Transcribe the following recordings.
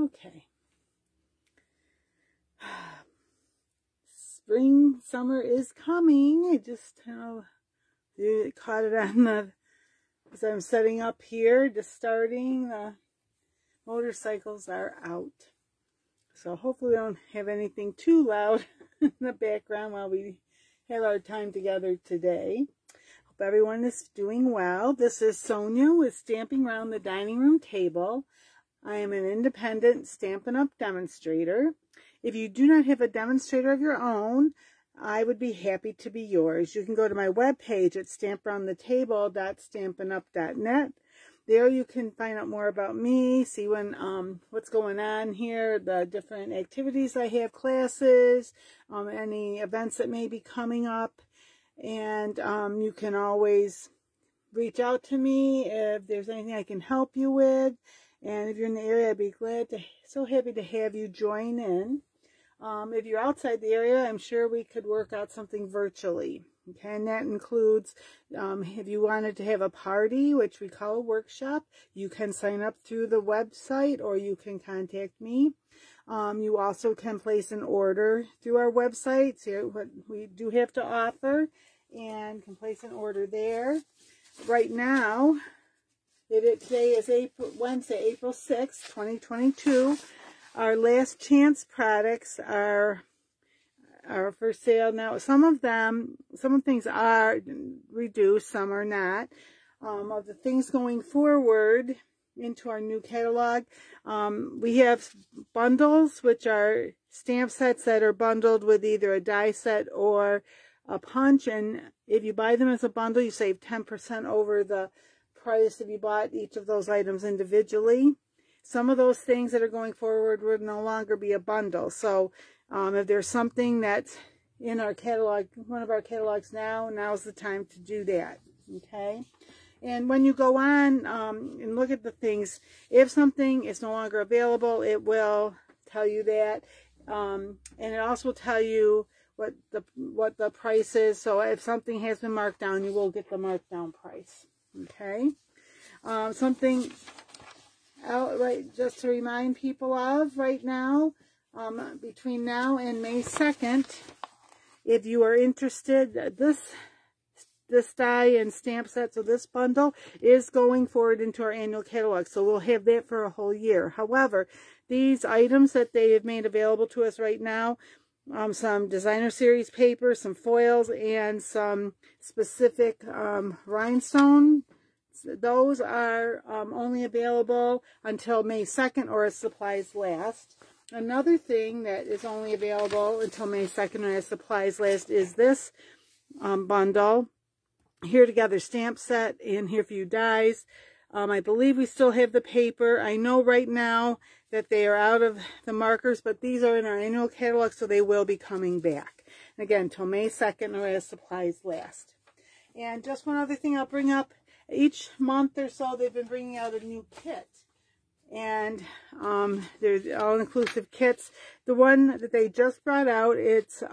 Okay. Spring, summer is coming. I just caught it on the, as I'm setting up here, just starting. The motorcycles are out. So hopefully we don't have anything too loud in the background while we have our time together today. Hope everyone is doing well. This is Sonia with Stamping Around the Dining Room Table. I am an independent Stampin' Up! Demonstrator. If you do not have a demonstrator of your own, I would be happy to be yours. You can go to my webpage at stamparoundthetable.stampinup.net. There you can find out more about me, see when what's going on here, the different activities I have, classes, any events that may be coming up. And you can always reach out to me if there's anything I can help you with. And if you're in the area, I'd be so happy to have you join in. If you're outside the area, I'm sure we could work out something virtually. Okay, and that includes if you wanted to have a party, which we call a workshop, you can sign up through the website or you can contact me. You also can place an order through our website, see what we do have to offer, and can place an order there. Right now, today is Wednesday, April 6th, 2022. Our last chance products are for sale now. Some things are reduced, some are not. Of the things going forward into our new catalog, we have bundles, which are stamp sets that are bundled with either a die set or a punch. And if you buy them as a bundle, you save 10% over the price if you bought each of those items individually. Some of those things that are going forward would no longer be a bundle. So if there's something that's in our catalog, one of our catalogs now's the time to do that. Okay. And when you go on and look at the things, if something is no longer available, it will tell you that. And it also will tell you what the price is. So if something has been marked down, you will get the marked down price. Okay. Something outright just to remind people of right now, between now and May 2nd, if you are interested, this die and stamp set, so this bundle is going forward into our annual catalog, so we'll have that for a whole year. However, these items that they have made available to us right now, some designer series paper, some foils, and some specific rhinestone, those are only available until May 2nd or as supplies last. Another thing that is only available until May 2nd or as supplies last is this bundle. Here Together stamp set and Here For You dies. I believe we still have the paper. I know right now that they are out of the markers, but these are in our annual catalog, so they will be coming back. And again, till May 2nd or as supplies last. And just one other thing I'll bring up. Each month or so, they've been bringing out a new kit. And there's all-inclusive kits. The one that they just brought out, it's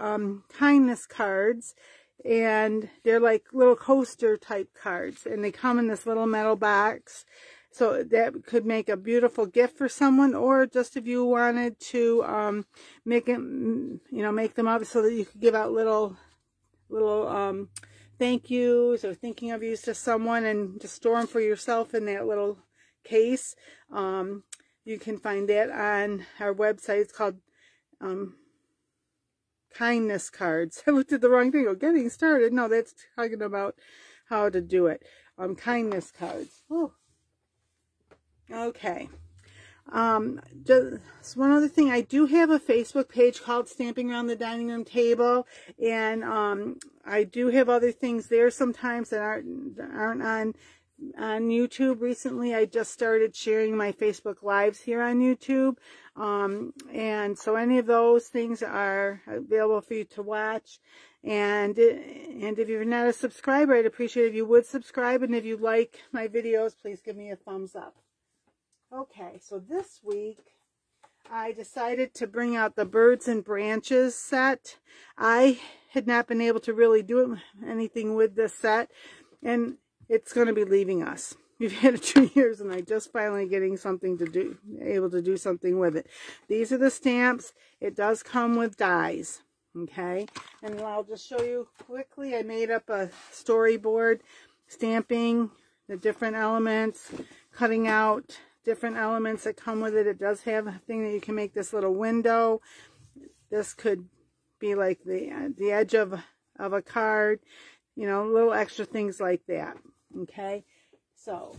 kindness cards. And they're like little coaster type cards. And they come in this little metal box. So that could make a beautiful gift for someone. Or just if you wanted to make them up so that you could give out little thank yous or thinking of yous to someone, and just store them for yourself in that little case. You can find that on our website. It's called kindness cards. I looked at the wrong thing. Oh, getting started. No, that's talking about how to do it. Kindness cards. Oh. Okay. Just one other thing. I do have a Facebook page called Stamping Around the Dining Room Table, and I do have other things there sometimes that aren't on YouTube. Recently, I just started sharing my Facebook Lives here on YouTube, and so any of those things are available for you to watch. And if you're not a subscriber, I'd appreciate it if you would subscribe, and if you like my videos, please give me a thumbs up. Okay, so this week I decided to bring out the Birds and Branches set. I had not been able to really do anything with this set, and it's going to be leaving us. We've had it 2 years, and I just finally getting something to do, able to do something with it. These are the stamps. It does come with dies, okay? And I'll just show you quickly. I made up a storyboard, stamping the different elements, cutting out different elements that come with it. It does have a thing that you can make this little window. This could be like the edge of a card, you know, little extra things like that, okay? So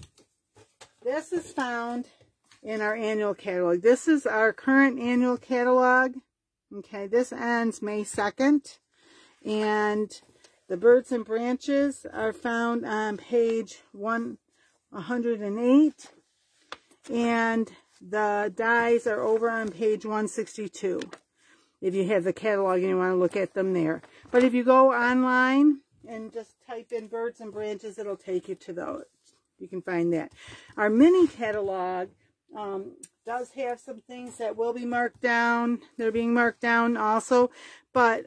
this is found in our annual catalog. This is our current annual catalog, okay? This ends May 2nd, and the birds and branches are found on page 108, and the dies are over on page 162. If you have the catalog and you want to look at them there. But if you go online and just type in birds and branches, it'll take you to those. You can find that. Our mini catalog does have some things that will be marked down. They're being marked down also, but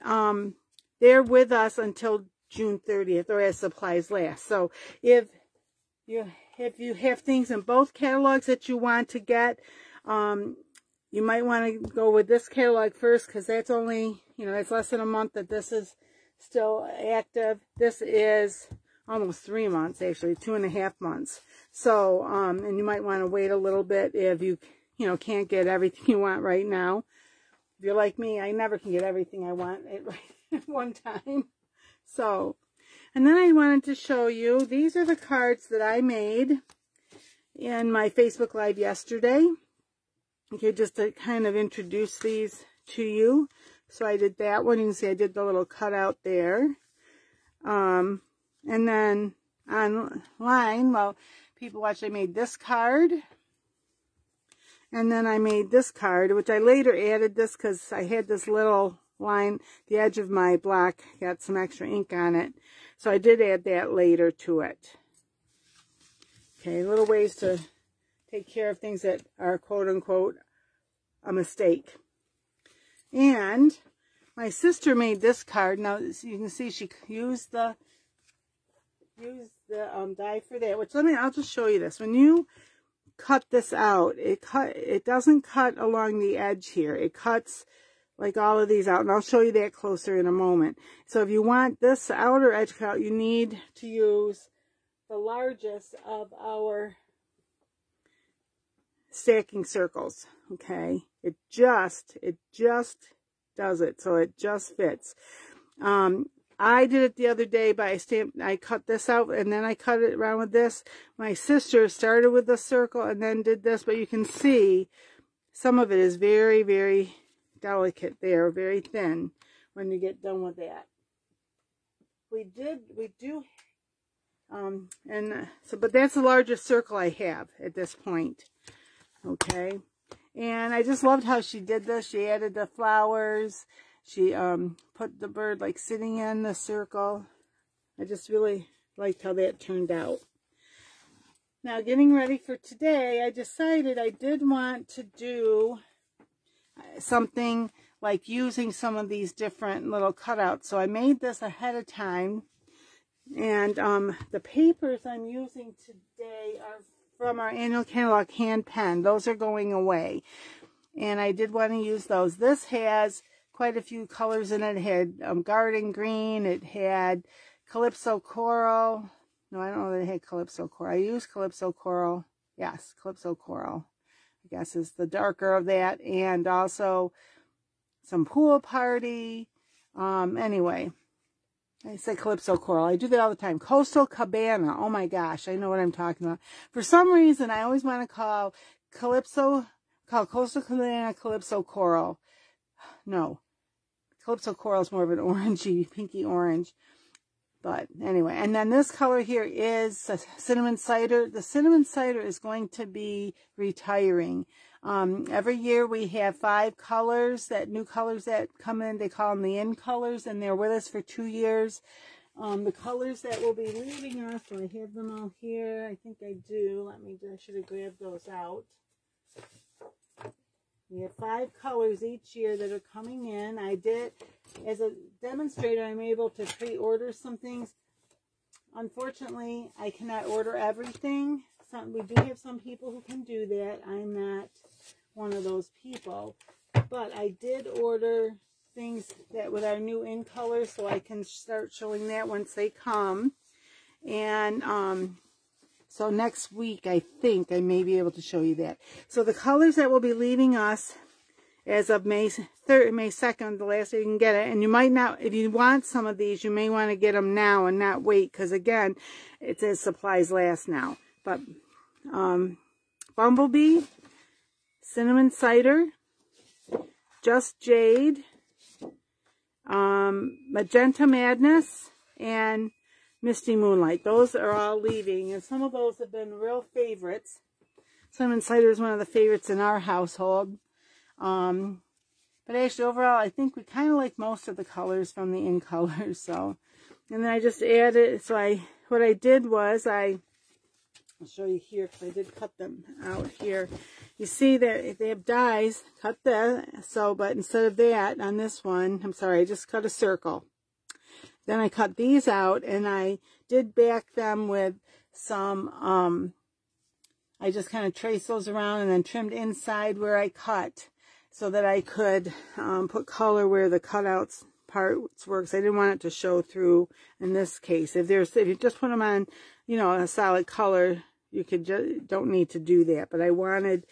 they're with us until June 30th, or as supplies last. So if you have things in both catalogs that you want to get, you might want to go with this catalog first, because that's only, you know, it's less than a month that this is still active. This is almost 3 months, actually 2.5 months. So, and you might want to wait a little bit if you can't get everything you want right now. If you're like me, I never can get everything I want at one time. So, and then I wanted to show you, these are the cards that I made in my Facebook Live yesterday. Okay, just to kind of introduce these to you. So I did that one. You can see I did the little cutout there. And then online, well, people watch, I made this card. And then I made this card, which I later added this because I had this little line, the edge of my block got some extra ink on it. So I did add that later to it. Okay, little ways to take care of things that are quote-unquote a mistake. And my sister made this card. Now you can see she used the die for that. Which I'll just show you this. When you cut this out, it doesn't cut along the edge here. It cuts like all of these out, and I'll show you that closer in a moment. So if you want this outer edge cut, you need to use the largest of our stacking circles, okay? It just does it, so it just fits. I did it the other day by I cut this out and then I cut it around with this. My sister started with the circle and then did this, but you can see some of it is very, very delicate there, very thin when you get done with that. But that's the largest circle I have at this point. Okay, and I just loved how she did this. She added the flowers. She put the bird like sitting in the circle. I just really liked how that turned out. Now, getting ready for today, I decided I did want to do something like using some of these different little cutouts. So I made this ahead of time. And the papers I'm using today are from our annual catalog hand pen. Those are going away. And I did want to use those. This has quite a few colors in it. It had garden green. It had Calypso Coral. No, I don't know that it had Calypso Coral. I used Calypso Coral. Yes, Calypso Coral, I guess, is the darker of that. And also some Pool Party. Anyway, I say Calypso Coral. I do that all the time. Coastal Cabana. Oh my gosh, I know what I'm talking about. For some reason, I always want to call Coastal Cabana Calypso Coral. No, Calypso Coral is more of an orangey, pinky orange. But anyway, and then this color here is Cinnamon Cider. The Cinnamon Cider is going to be retiring. Every year we have 5 colors, new colors that come in. They call them the in colors, and they're with us for 2 years. The colors that will be leaving us, do I have them all here? I think I do. I should have grabbed those out. We have 5 colors each year that are coming in. I did, as a demonstrator, I'm able to pre-order some things. Unfortunately, I cannot order everything, we do have some people who can do that. I'm not one of those people. But I did order things that with our new in colors, so I can start showing that once they come. And so next week, I think I may be able to show you that. So the colors that will be leaving us as of May 2nd, the last day you can get it. And you might not, if you want some of these, you may want to get them now and not wait, because again, it says supplies last now. But Bumblebee, Cinnamon Cider, Just Jade, Magenta Madness, and Misty Moonlight. Those are all leaving, and some of those have been real favorites. Cinnamon Cider is one of the favorites in our household. But actually overall, I think we kind of like most of the colors from the in colors. So, and then I just added, so what I did was I'll show you here, because I did cut them out here. You see that if they have dies, cut that. So, but instead of that, on this one, I'm sorry, I just cut a circle. Then I cut these out, and I did back them with some, I just kind of traced those around and then trimmed inside where I cut, so that I could put color where the cutouts parts were, because I didn't want it to show through in this case. If you just put them on, you know, a solid color, you could don't need to do that. But I wanted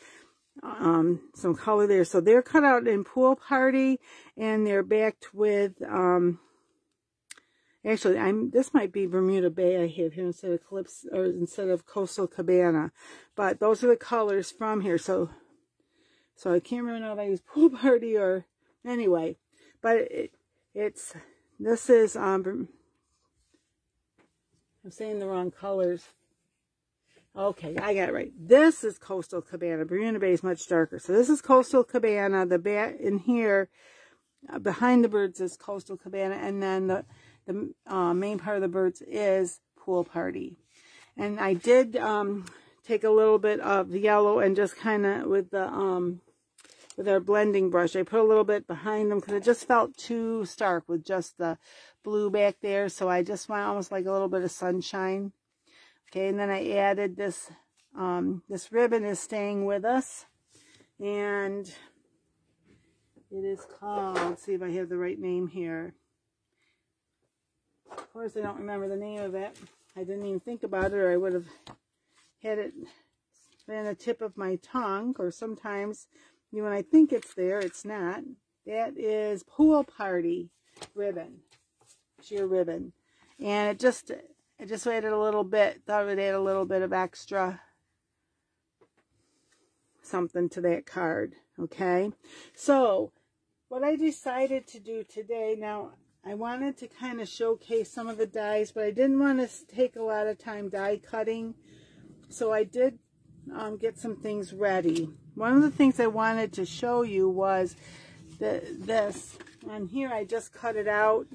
some color there. So they're cut out in Pool Party, and they're backed with, actually, this might be Bermuda Bay I have here instead of Calypso, or instead of Coastal Cabana. But those are the colors from here. So I can't remember now if I use Pool Party or, anyway. But this is, I'm saying the wrong colors. Okay, I got it right. This is Coastal Cabana. Bermuda Bay is much darker. So this is Coastal Cabana. The back in here, behind the birds is Coastal Cabana. And then the main part of the birds is Pool Party. And I did take a little bit of yellow and just kind of with our blending brush, I put a little bit behind them because it just felt too stark with just the blue back there. So I just want almost like a little bit of sunshine. Okay, and then I added this, this ribbon is staying with us, and it is called, let's see if I have the right name here. Of course, I don't remember the name of it. I didn't even think about it, or I would have had it been the tip of my tongue, or sometimes when I think it's there, it's not. That is Pool Party ribbon, sheer ribbon. And it just added a little bit, thought it would add a little bit of extra something to that card, okay? So, what I decided to do today, now, I wanted to kind of showcase some of the dies, but I didn't want to take a lot of time die cutting, so I did get some things ready. One of the things I wanted to show you was this. On here, I just cut it out.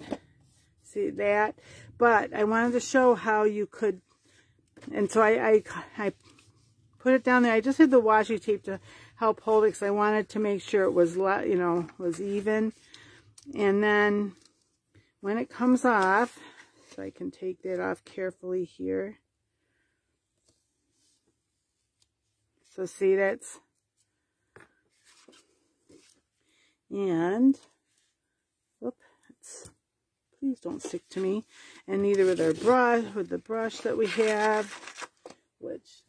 See that? But I wanted to show how you could, and so I put it down there. I just had the washi tape to help hold it because I wanted to make sure it was, you know, was even. And then when it comes off, so I can take that off carefully here. So see, that's, and whoop, please don't stick to me. And neither with our brush, with the brush that we have, which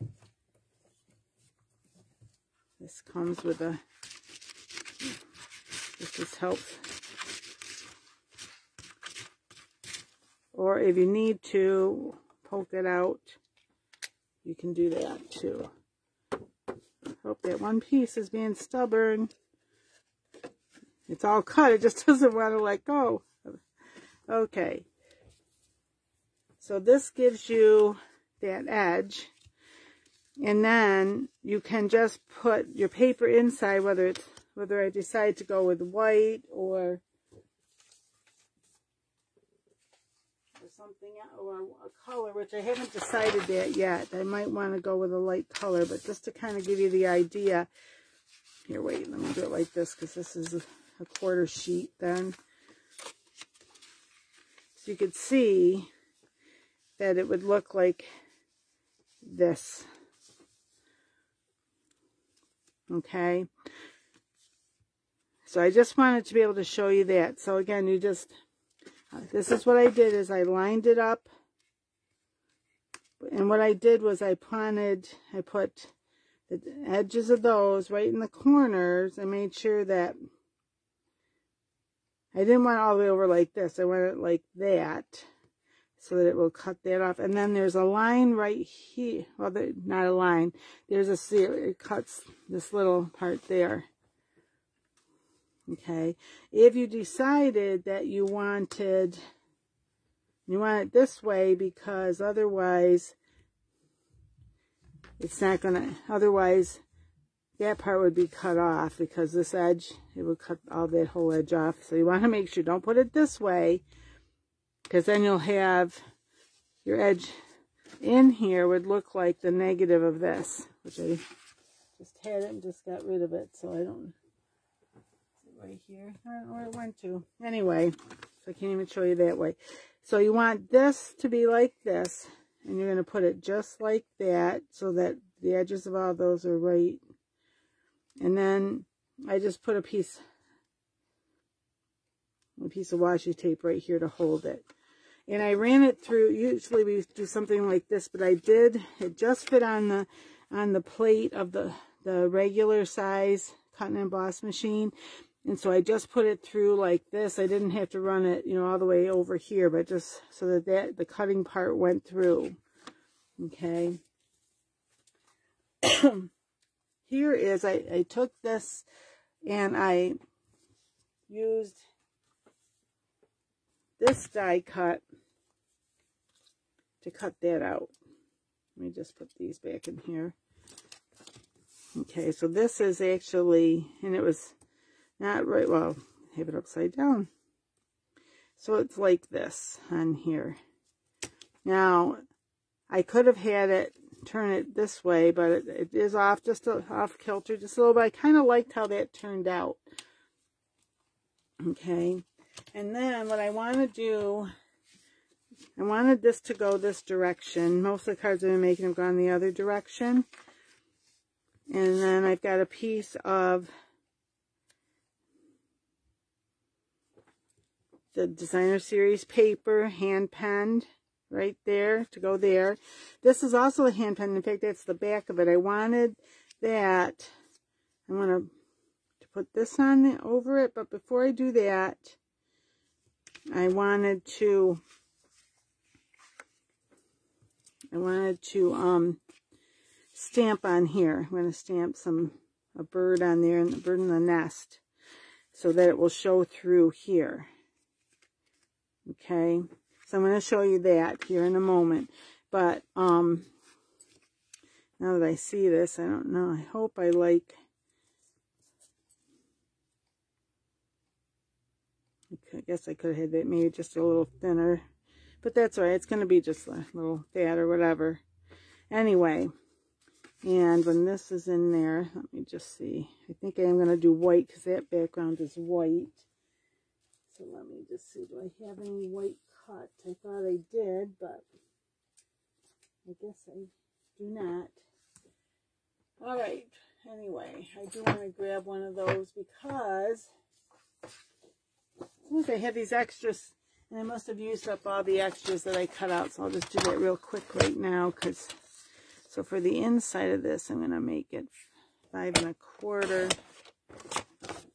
this comes with a, this just helps. Or if you need to poke it out, you can do that too. Hope that one piece is being stubborn. It's all cut, it just doesn't want to let go. Okay. So this gives you that edge. And then you can just put your paper inside, whether I decide to go with white or something, or a color, which I haven't decided that yet. I might want to go with a light color, but just to kind of give you the idea. Here, wait, let me do it like this, because this is a quarter sheet then. So you could see that it would look like this. Okay. So I just wanted to be able to show you that. So again, you just, this is what I did, is I lined it up. And what I did was I put the edges of those right in the corners. I made sure that I didn't want it all the way over like this. I want it like that, so that it will cut that off. And then there's a line right here. Well, not a line. There's it cuts this little part there. Okay. If you decided that you want it this way, because otherwise it's not gonna, otherwise that part would be cut off, because this edge, it would cut all that whole edge off. So you want to make sure, don't put it this way, because then you'll have your edge in here would look like the negative of this, which I just had it and just got rid of it, so I don't, right here, I don't know where it went to. Anyway, so I can't even show you that way. So you want this to be like this, and you're going to put it just like that, so that the edges of all those are right. And then I just put a piece of washi tape right here to hold it. And I ran it through, usually we do something like this, but I did, it just fit on the plate of the regular size cut and emboss machine. And so I just put it through like this. I didn't have to run it, you know, all the way over here, but just so that the cutting part went through. Okay. Here is, I took this and I used this die cut to cut that out. Let me just put these back in here. Okay, so this is actually, and it was not right, well, have it upside down. So it's like this on here. Now, I could have had it turn it this way, but it is off, just off kilter, just a little bit. I kind of liked how that turned out. Okay, and then what I want to do, I wanted this to go this direction. Most of the cards I've been making have gone the other direction. And then I've got a piece of the Designer Series paper, hand penned, right there to go there. This is also a hand pen. In fact, that's the back of it. I wanted that. I want to put this on over it, but before I do that, I wanted to stamp on here. I'm going to stamp a bird on there, and the bird in the nest, so that it will show through here. Okay, so I'm going to show you that here in a moment. But now that I see this, I don't know. I hope I like. I guess I could have had that maybe just a little thinner, but that's all right. It's going to be just a little that or whatever. Anyway, and when this is in there, let me just see. I think I am going to do white because that background is white. So let me just see. Do I have any white cut? I thought I did, but I guess I do not. All right. Anyway, I do want to grab one of those because look, I have these extras, and I must have used up all the extras that I cut out, so I'll just do that real quick right now. So for the inside of this, I'm going to make it 5 1/4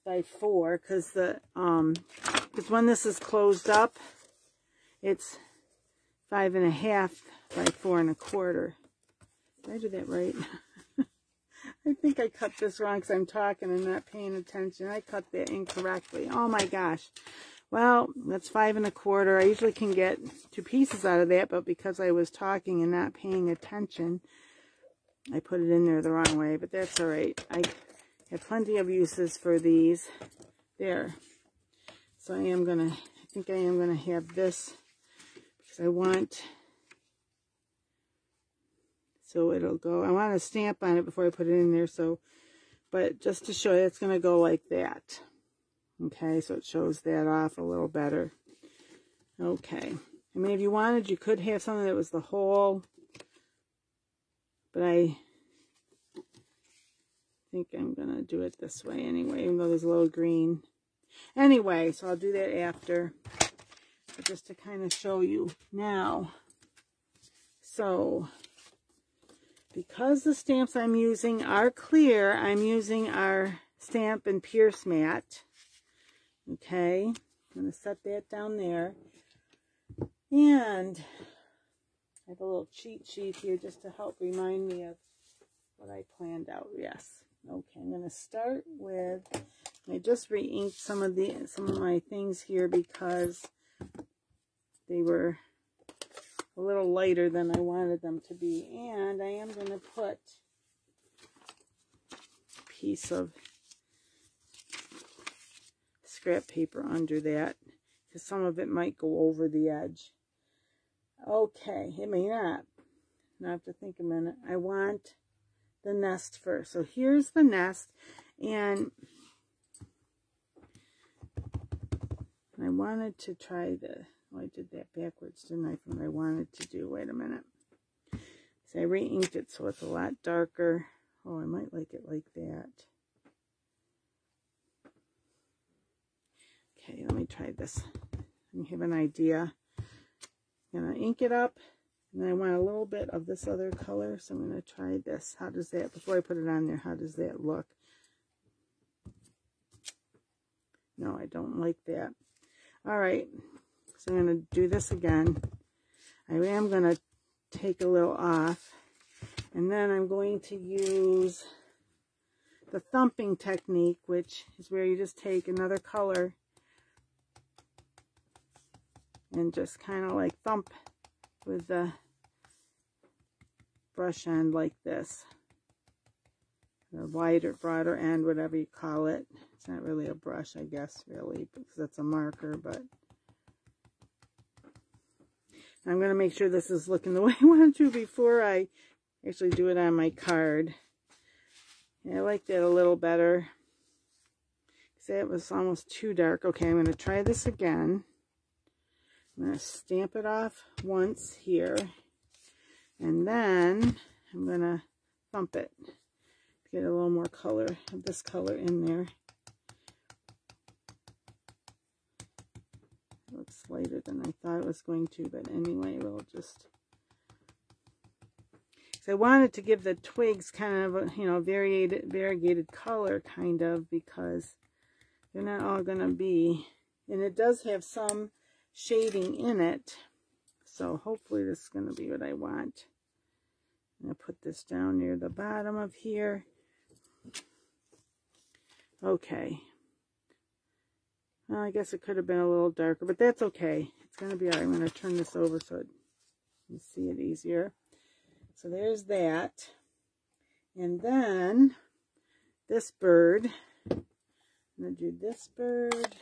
by 4, because when this is closed up, it's 5 1/2 by 4 1/4. Did I do that right? I think I cut this wrong because I'm talking and not paying attention. I cut that incorrectly. Oh my gosh. Well, that's 5 1/4. I usually can get 2 pieces out of that, but because I was talking and not paying attention, I put it in there the wrong way, but that's all right. I have plenty of uses for these. There. So I think I am going to have this because I want, so it'll go, I want to stamp on it before I put it in there, so, but just to show you, it's going to go like that. Okay, so it shows that off a little better. Okay. I mean, if you wanted, you could have something that was the whole, but I think I'm going to do it this way anyway, even though there's a little green. Anyway, so I'll do that after. But just to kind of show you now. So, because the stamps I'm using are clear, I'm using our Stampin' Pierce Matte. Okay, I'm going to set that down there. And I have a little cheat sheet here just to help remind me of what I planned out. Yes. Okay, I'm going to start with, I just re-inked some of my things here because they were a little lighter than I wanted them to be. And I am going to put a piece of scrap paper under that because some of it might go over the edge. Okay, it may not. Now I have to think a minute. I want the nest first. So here's the nest, and I wanted to try the, oh, I did that backwards, didn't I, from what I wanted to do. Wait a minute. So I re-inked it so it's a lot darker. Oh, I might like it like that. Okay, let me try this. Let me have an idea. I'm going to ink it up, and then I want a little bit of this other color, so I'm going to try this. How does that, before I put it on there, how does that look? No, I don't like that. All right, so I'm going to do this again. I am going to take a little off, and then I'm going to use the thumping technique, which is where you just take another color and just kind of like thump with the brush end like this. The wider, broader end, whatever you call it. It's not really a brush, I guess, really, because it's a marker, but I'm going to make sure this is looking the way I want to before I actually do it on my card. Yeah, I like that a little better. Because that was almost too dark. Okay, I'm going to try this again. I'm going to stamp it off once here, and then I'm going to thump it to get a little more color of this color in there. It looks lighter than I thought it was going to, but anyway, we'll just... So I wanted to give the twigs kind of a, you know, variegated color, kind of, because they're not all going to be, and it does have some shading in it, so hopefully this is going to be what I want. I'm going to put this down near the bottom of here. Okay, well, I guess it could have been a little darker, but that's okay. It's going to be all right. I'm going to turn this over so you see it easier. So there's that, and then this bird, I'm going to do this bird.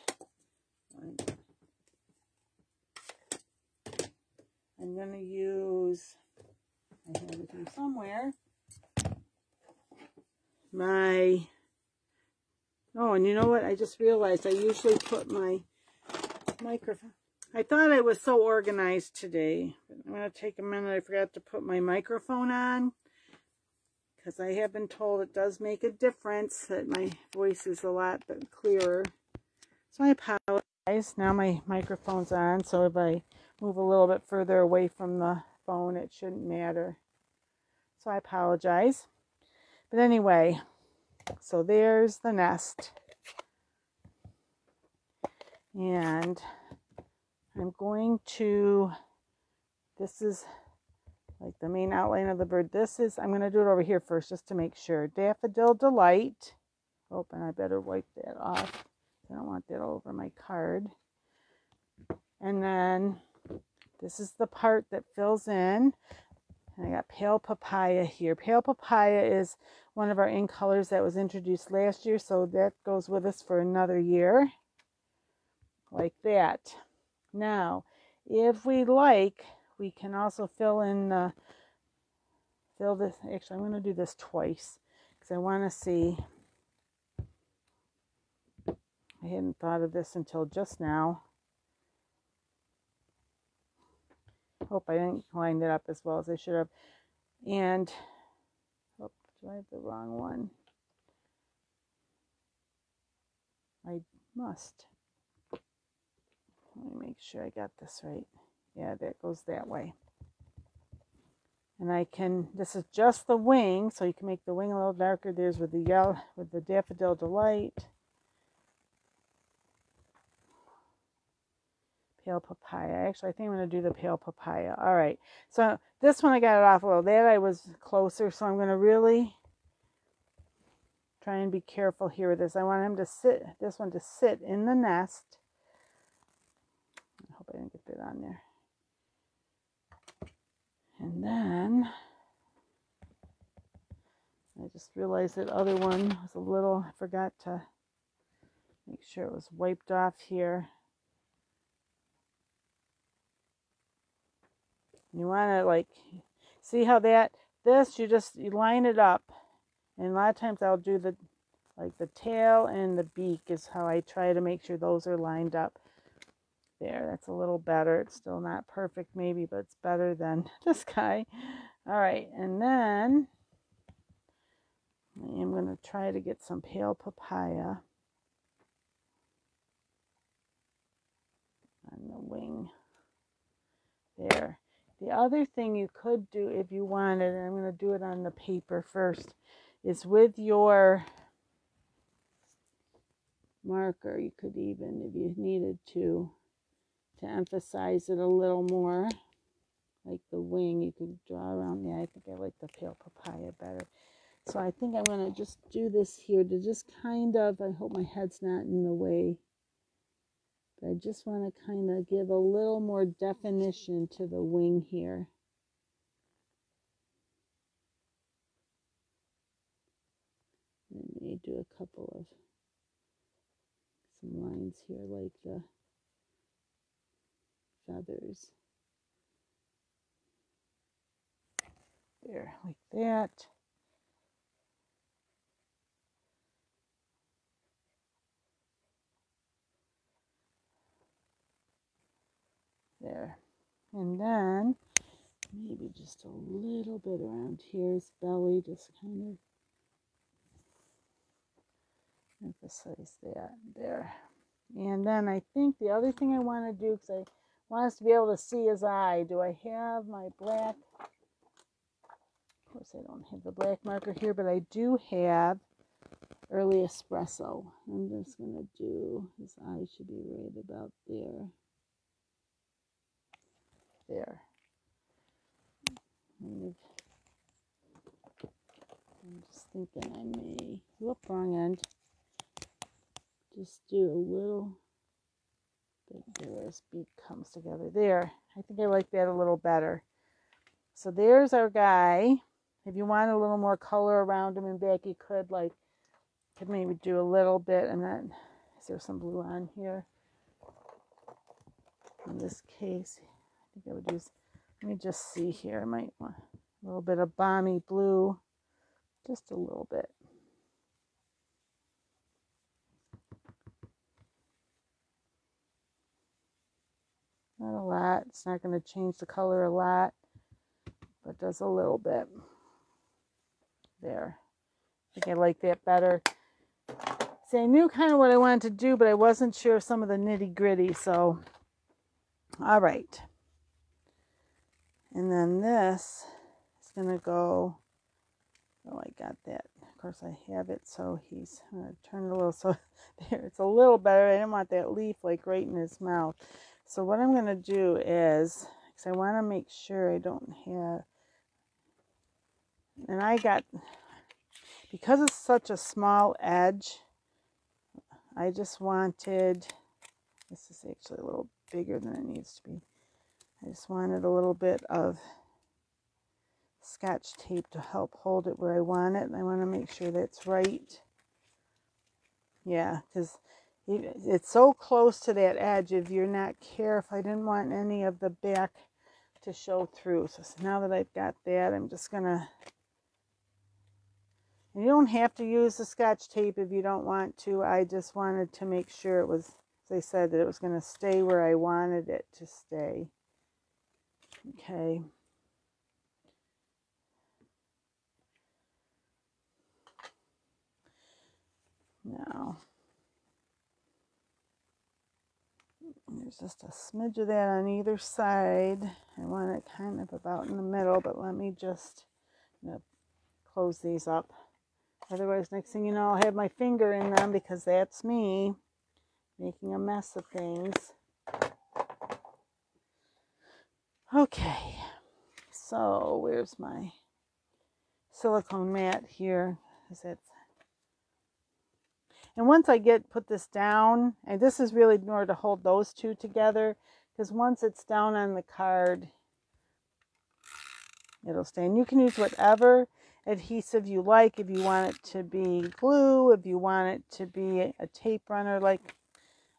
I'm going to use, I have it here somewhere, my, oh, and you know what? I just realized I usually put my microphone. I thought I was so organized today. But I'm going to take a minute. I forgot to put my microphone on, because I have been told it does make a difference, that my voice is a lot clearer. So I apologize. Now my microphone's on, so if I move a little bit further away from the phone, it shouldn't matter. So I apologize. But anyway, so there's the nest. And I'm going to, this is like the main outline of the bird. This is, I'm going to do it over here first just to make sure. Daffodil Delight. Oh, and I better wipe that off. I don't want that all over my card. And then this is the part that fills in. And I got Pale Papaya here. Pale Papaya is one of our ink colors that was introduced last year, so that goes with us for another year. Like that. Now, if we like, we can also fill in, fill this, actually I'm going to do this twice, because I want to see, I hadn't thought of this until just now. Hope I didn't line it up as well as I should have. And, oh, do I have the wrong one? I must. Let me make sure I got this right. Yeah, that goes that way. And I can, this is just the wing, so you can make the wing a little darker. There's with the yellow, with the Daffodil Delight. Pale Papaya. Actually, I think I'm going to do the Pale Papaya. All right. So this one I got it off a little. That I was closer, so I'm going to really try and be careful here with this. I want him to sit, this one to sit in the nest. I hope I didn't get that on there. And then I just realized that other one was a little, I forgot to make sure it was wiped off here. You want to like, see how that, this, you line it up. And a lot of times I'll do the, like the tail and the beak is how I try to make sure those are lined up. There, that's a little better. It's still not perfect maybe, but it's better than this guy. All right, and then I am going to try to get some Pale Papaya on the wing. There. The other thing you could do if you wanted, and I'm going to do it on the paper first, is with your marker, you could even, if you needed to emphasize it a little more, like the wing, you could draw around. Yeah, I think I like the Pale Papaya better. So I think I'm going to just do this here to just kind of, I hope my head's not in the way, but I just want to kind of give a little more definition to the wing here. And maybe do a couple of some lines here like the feathers. There, like that. There. And then maybe just a little bit around here's belly, just kind of emphasize that there. And then I think the other thing I want to do, because I want us to be able to see his eye, do I have my black? Of course I don't have the black marker here, but I do have Early Espresso. I'm just going to do, his eye should be right about there. There. I'm just thinking I may, whoop, wrong end. Just do a little bit there as beak comes together. There. I think I like that a little better. So there's our guy. If you want a little more color around him and back, you could maybe do a little bit. And then, is there some blue on here? In this case, I think I would use, let me just see here. I might want a little bit of Balmy blue. Just a little bit. Not a lot. It's not going to change the color a lot, but does a little bit. There. I think I like that better. See, I knew kind of what I wanted to do, but I wasn't sure of some of the nitty-gritty, so all right. And then this is going to go, oh, I got that. Of course, I have it, so he's going to turn it a little, so there, it's a little better. I didn't want that leaf like right in his mouth. So what I'm going to do is, because I want to make sure I don't have, and I got, because it's such a small edge, I just wanted, this is actually a little bigger than it needs to be. I just wanted a little bit of Scotch tape to help hold it where I want it. And I want to make sure that's right. Yeah, because it's so close to that edge. If you're not careful, I didn't want any of the back to show through. So now that I've got that, I'm just going to, and you don't have to use the Scotch tape if you don't want to. I just wanted to make sure it was, as I said, that it was going to stay where I wanted it to stay. Okay. Now, There's just a smidge of that on either side. I want it kind of about in the middle, but let me just close these up. Otherwise, next thing you know, I'll have my finger in them because that's me making a mess of things. Okay, so where's my silicone mat here? And once I put this down, and this is really in order to hold those two together, because once it's down on the card, it'll stay. And you can use whatever adhesive you like. If you want it to be glue, if you want it to be a tape runner like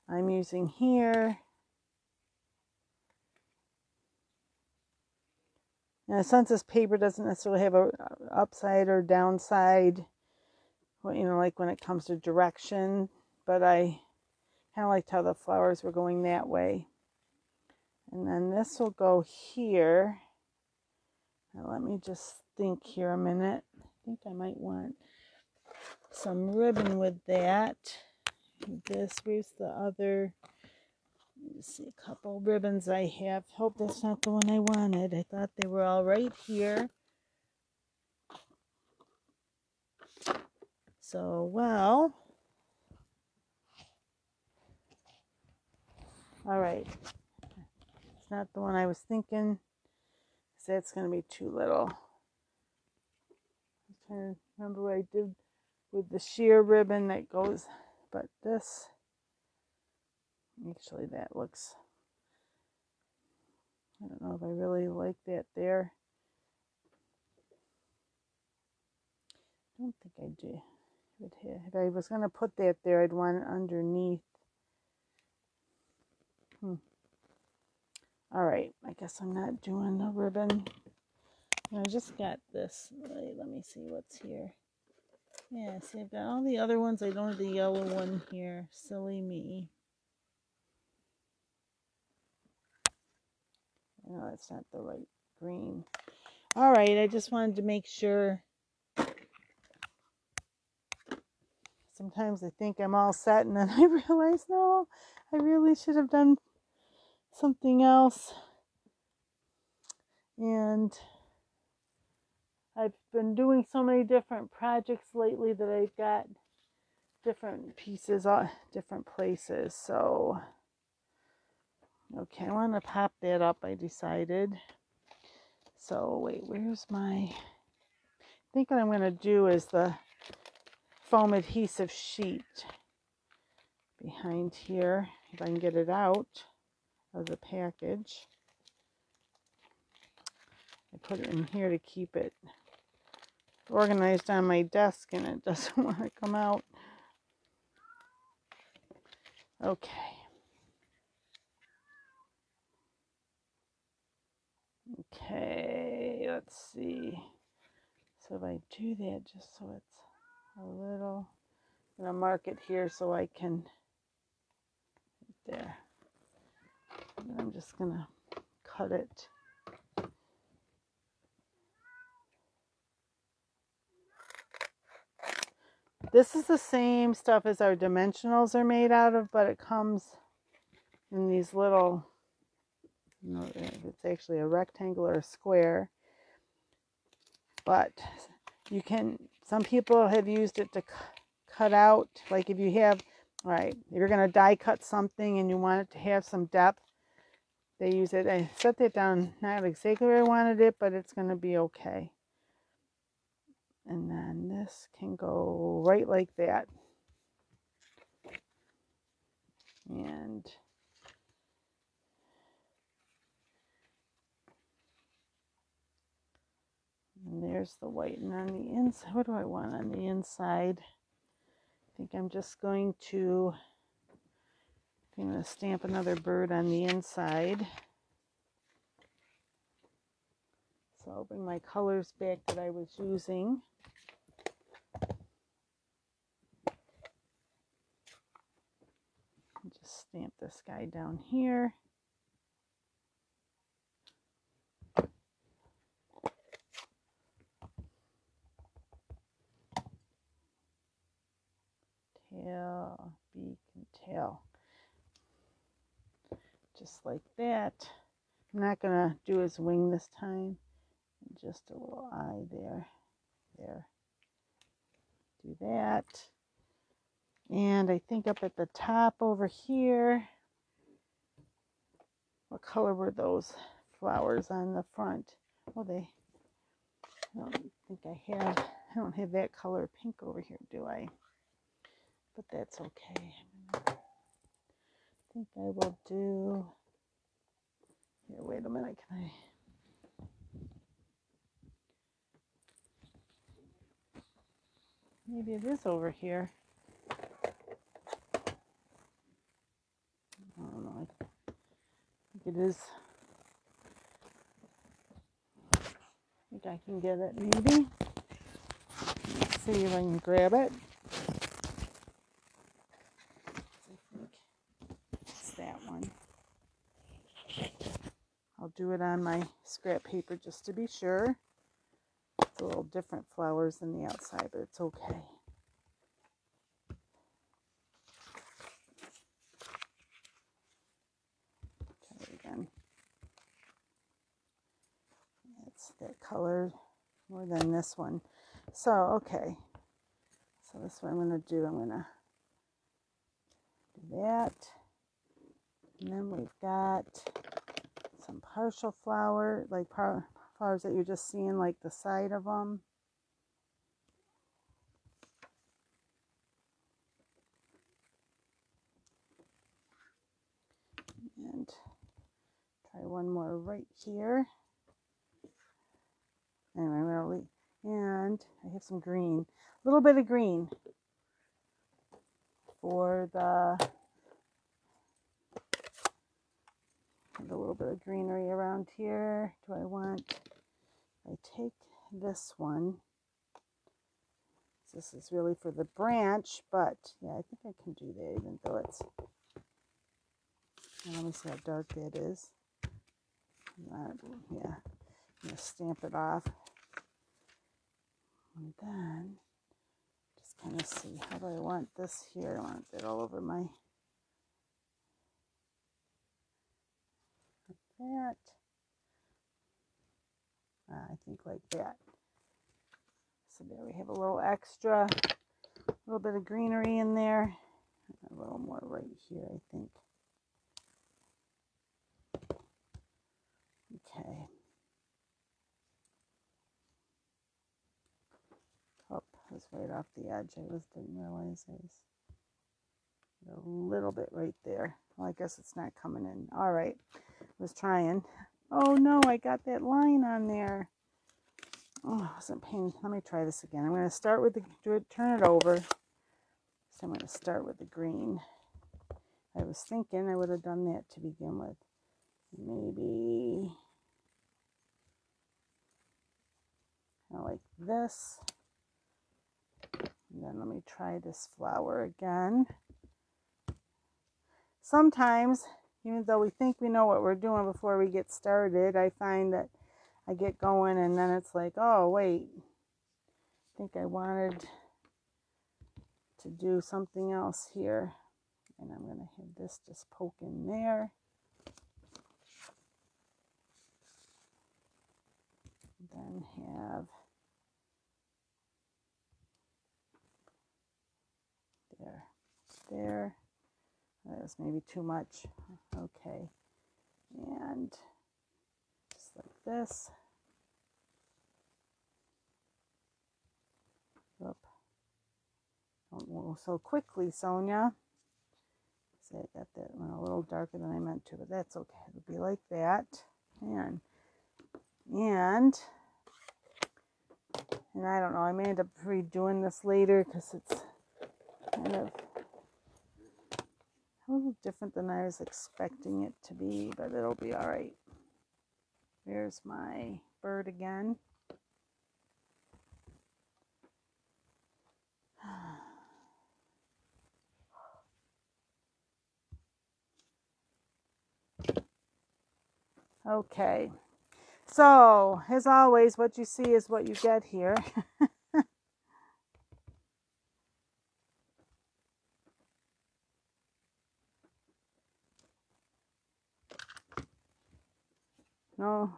I'm using here. Now, since this paper doesn't necessarily have a upside or downside, you know, like when it comes to direction, but I kind of liked how the flowers were going that way. And then this will go here. Now let me just think here a minute. I think I might want some ribbon with that. Where's the other? Let's see, a couple ribbons I have. Hope that's not the one I wanted. I thought they were all right here. So, well, all right. It's not the one I was thinking. So that's going to be too little. I'm trying to remember what I did with the sheer ribbon that goes, but this, actually that looks, I don't know if I really like that there. I don't think I do. If I was going to put that there, I'd want it underneath. All right, I guess I'm not doing the ribbon. I just got this. Let me see what's here. Yeah, see, I've got all the other ones. I don't have the yellow one here. Silly me. No, that's not the right green. All right, I just wanted to make sure. Sometimes I think I'm all set, and then I realize, no, I really should have done something else. And I've been doing so many different projects lately that I've got different pieces on different places. So, okay, I want to pop that up, I decided. So, wait, where's my... I think what I'm going to do is the foam adhesive sheet behind here, if I can get it out of the package. I put it in here to keep it organized on my desk, and it doesn't want to come out. Okay. Okay, let's see. So if I do that, just so it's a little, I'm gonna mark it here so I can, there. And I'm just gonna cut it. This is the same stuff as our dimensionals are made out of, but it comes in these little, you know, it's actually a rectangle or a square. But you can, some people have used it to cut out, like if you have, all right, if you're going to die cut something and you want it to have some depth, they use it. I set that down not exactly where I wanted it, but it's going to be okay. And then this can go right like that. And there's the white. And on the inside, what do I want on the inside? I think I'm just going to stamp another bird on the inside. So I'll bring my colors back that I was using. Just stamp this guy down here. Tail, beak, and tail. like that. I'm not going to do his wing this time. Just a little eye there. There. Do that. And I think up at the top over here, what color were those flowers on the front? Oh, I don't think I don't have that color pink over here, do I? But that's okay. I think I will do, here, wait a minute, can I? Maybe it is over here. I don't know. I think it is. I think I can get it maybe. Let's see if I can grab it. I think it's that one. I'll do it on my scrap paper just to be sure. It's a little different flowers than the outside, but it's okay. Try it again. It's that color more than this one. So, okay. So this is what I'm going to do. I'm going to do that. And then we've got some partial flower, like flowers that you're just seeing like the side of them. And try one more right here. Anyway, and I have some green, a little bit of green for the, and a little bit of greenery around here. Do I want, I take this one. This is really for the branch, but yeah, I think I can do that even though it's, let me see how dark that is. Yeah, I'm gonna stamp it off. And then just kind of see, how do I want this here? I want it all over my, like that. I think like that. So there we have a little extra, a little bit of greenery in there. A little more right here, I think. Okay. Oh, I was right off the edge. Didn't realize I was a little bit right there. Well, I guess it's not coming in. All right. I was trying. Oh no, I got that line on there. Oh, I wasn't paying. Let me try this again. I'm going to start with turn it over. So I'm going to start with the green. I was thinking I would have done that to begin with. Maybe kind of like this. And then let me try this flower again. Sometimes, even though we think we know what we're doing before we get started, I find that I get going and then it's like, oh, wait. I think I wanted to do something else here. And I'm going to have this just poke in there. Then have there. That was maybe too much. Okay. And just like this. Oop. Don't move so quickly, Sonia. See, I got that one a little darker than I meant to, but that's okay. It'll be like that. And I don't know, I may end up redoing this later because it's kind of a little different than I was expecting it to be, but it'll be all right. There's my bird again. Okay, so as always, what you see is what you get here. know.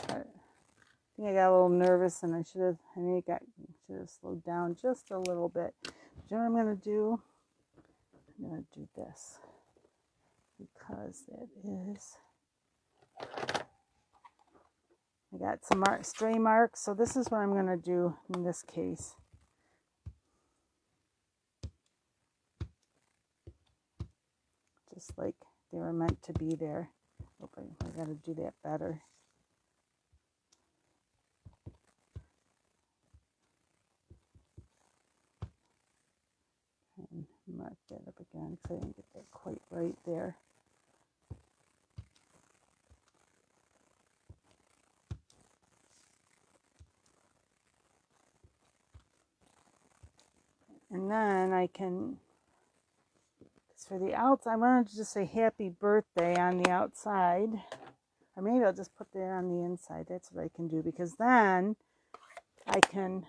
I think I got a little nervous, and I should have slowed down just a little bit. Do you know what I'm going to do? I'm going to do this because it is. I got some stray marks, so this is what I'm going to do in this case. Just like they were meant to be there. Oh, I got to do that better. And mark that up again because I didn't get that quite right there. And then I can, for the outside, I wanted to just say happy birthday on the outside. Or maybe I'll just put that on the inside. That's what I can do, because then I can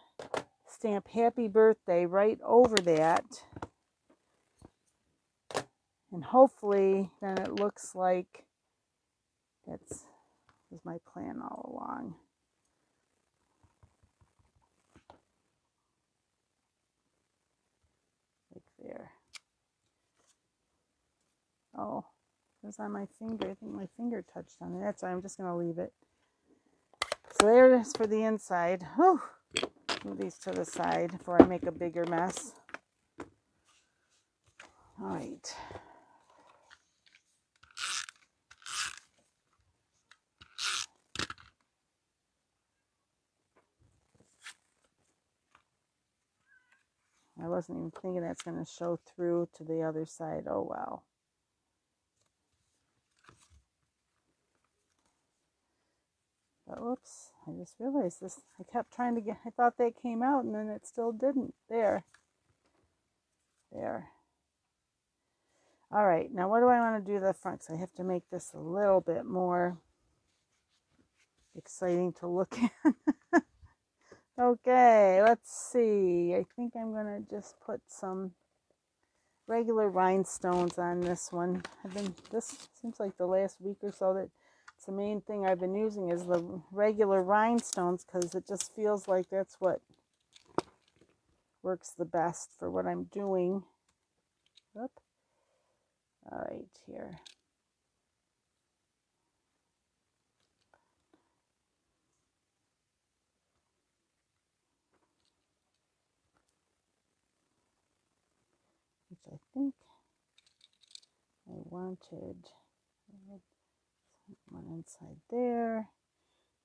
stamp happy birthday right over that. And hopefully then it looks like that was my plan all along. Like there. Oh, it was on my finger. I think my finger touched on it. That's why I'm just going to leave it. So there it is for the inside. Whew. Move these to the side before I make a bigger mess. All right. I wasn't even thinking that's going to show through to the other side. Oh, wow. But whoops, I just realized this. I kept trying to get, I thought that came out and then it still didn't. There. There. All right, now what do I want to do to the front? So I have to make this a little bit more exciting to look at. Okay, let's see. I think I'm going to just put some regular rhinestones on this one. This seems like the last week or so that it's the main thing I've been using is the regular rhinestones, because it just feels like that's what works the best for what I'm doing. Oop. All right, here. Which I think I wanted one inside there. I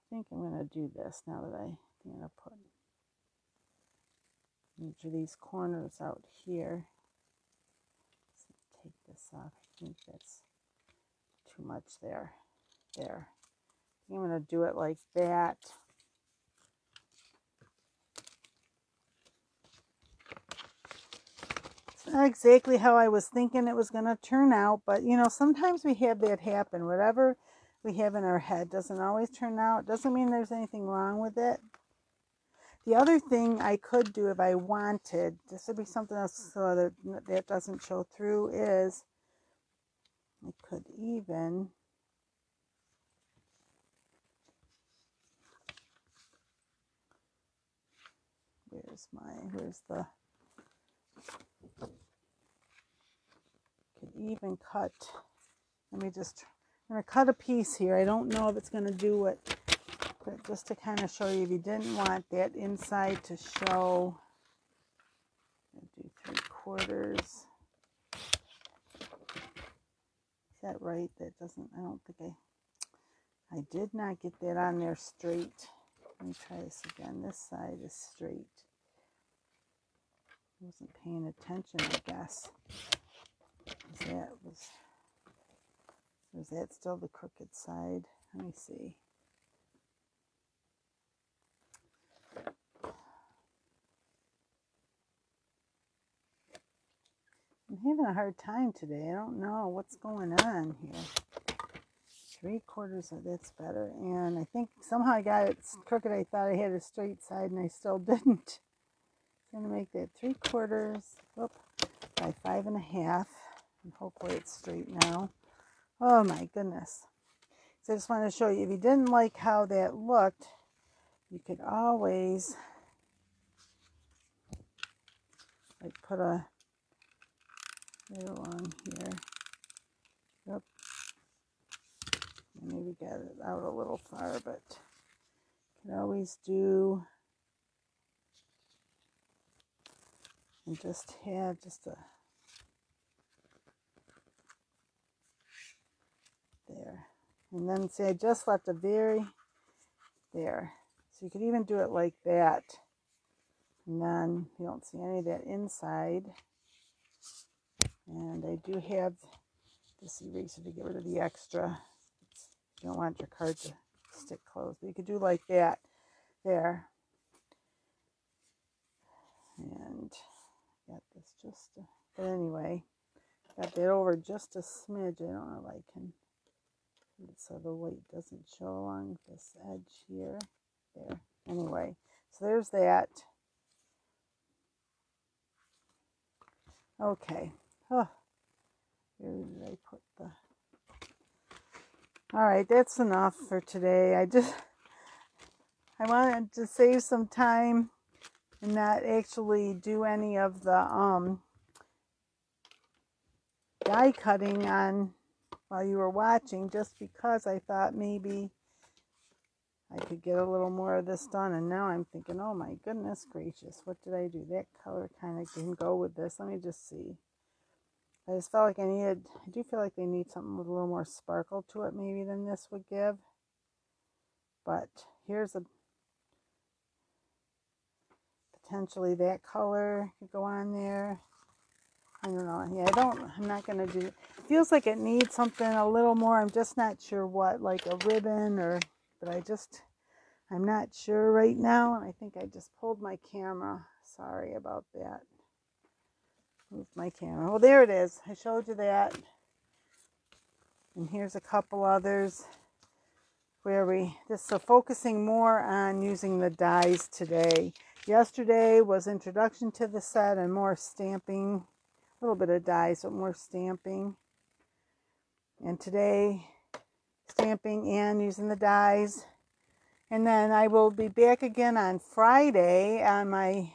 think I'm going to do this now that I'm going to put each of these corners out here. So take this off. I think that's too much there. There. I'm going to do it like that. It's not exactly how I was thinking it was going to turn out, but you know, sometimes we have that happen. Whatever we have in our head doesn't always turn out. Doesn't mean there's anything wrong with it. The other thing I could do if I wanted, this would be something else so that doesn't show through, is I could even could even cut, I'm going to cut a piece here. I don't know if it's going to do it, but just to kind of show you, if you didn't want that inside to show, I'll do 3/4. Is that right? That doesn't, I don't think I did not get that on there straight. Let me try this again. This side is straight. I wasn't paying attention, I guess. Was that still the crooked side? Let me see. I'm having a hard time today. I don't know what's going on here. 3/4 of that's better. And I think somehow I got it crooked. I thought I had a straight side and I still didn't. I'm going to make that 3/4 by 5 1/2. And hopefully it's straight now. Oh my goodness. So I just want to show you, if you didn't like how that looked, you could always like put a right along here. Yep. Maybe get it out a little far, but you can always do and just have just a there. And then see, I just left a very there. So you could even do it like that. And then you don't see any of that inside. And I do have this eraser to get rid of the extra. You don't want your card to stick closed. But you could do like that there. And got this just but anyway, got that over just a smidge. I don't know if I can put it so the weight doesn't show along this edge here. There. Anyway, so there's that. Okay. Oh, where did I put the... Alright, that's enough for today. I wanted to save some time and not actually do any of the die cutting on while you were watching, just because I thought maybe I could get a little more of this done. And now I'm thinking, oh my goodness gracious, what did I do? That color kind of can go with this. Let me just see. I just felt like I do feel like they need something with a little more sparkle to it maybe than this would give. But here's a potentially that color could go on there. I don't know. Yeah, I'm not going to do it. Feels like it needs something a little more. I'm just not sure what, like a ribbon or, but I'm not sure right now. And I think I just pulled my camera. Sorry about that. Moved my camera. Well, there it is. I showed you that. And here's a couple others where so focusing more on using the dies today. Yesterday was introduction to the set and more stamping, a little bit of dies, but more stamping. And today, stamping and using the dies. And then I will be back again on Friday on my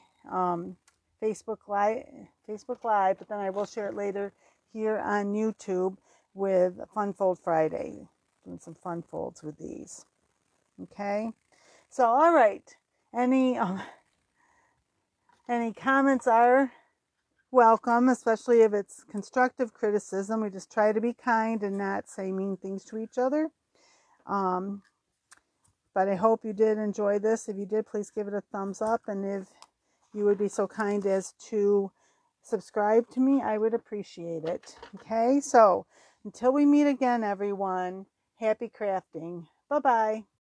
Facebook Live, but then I will share it later here on YouTube with Fun Fold Friday. Doing some fun folds with these. Okay, so all right. Any comments are welcome, especially if it's constructive criticism. We just try to be kind and not say mean things to each other. But I hope you did enjoy this. If you did, please give it a thumbs up. And if you would be so kind as to subscribe to me, I would appreciate it. Okay, so until we meet again, everyone, happy crafting. Bye-bye.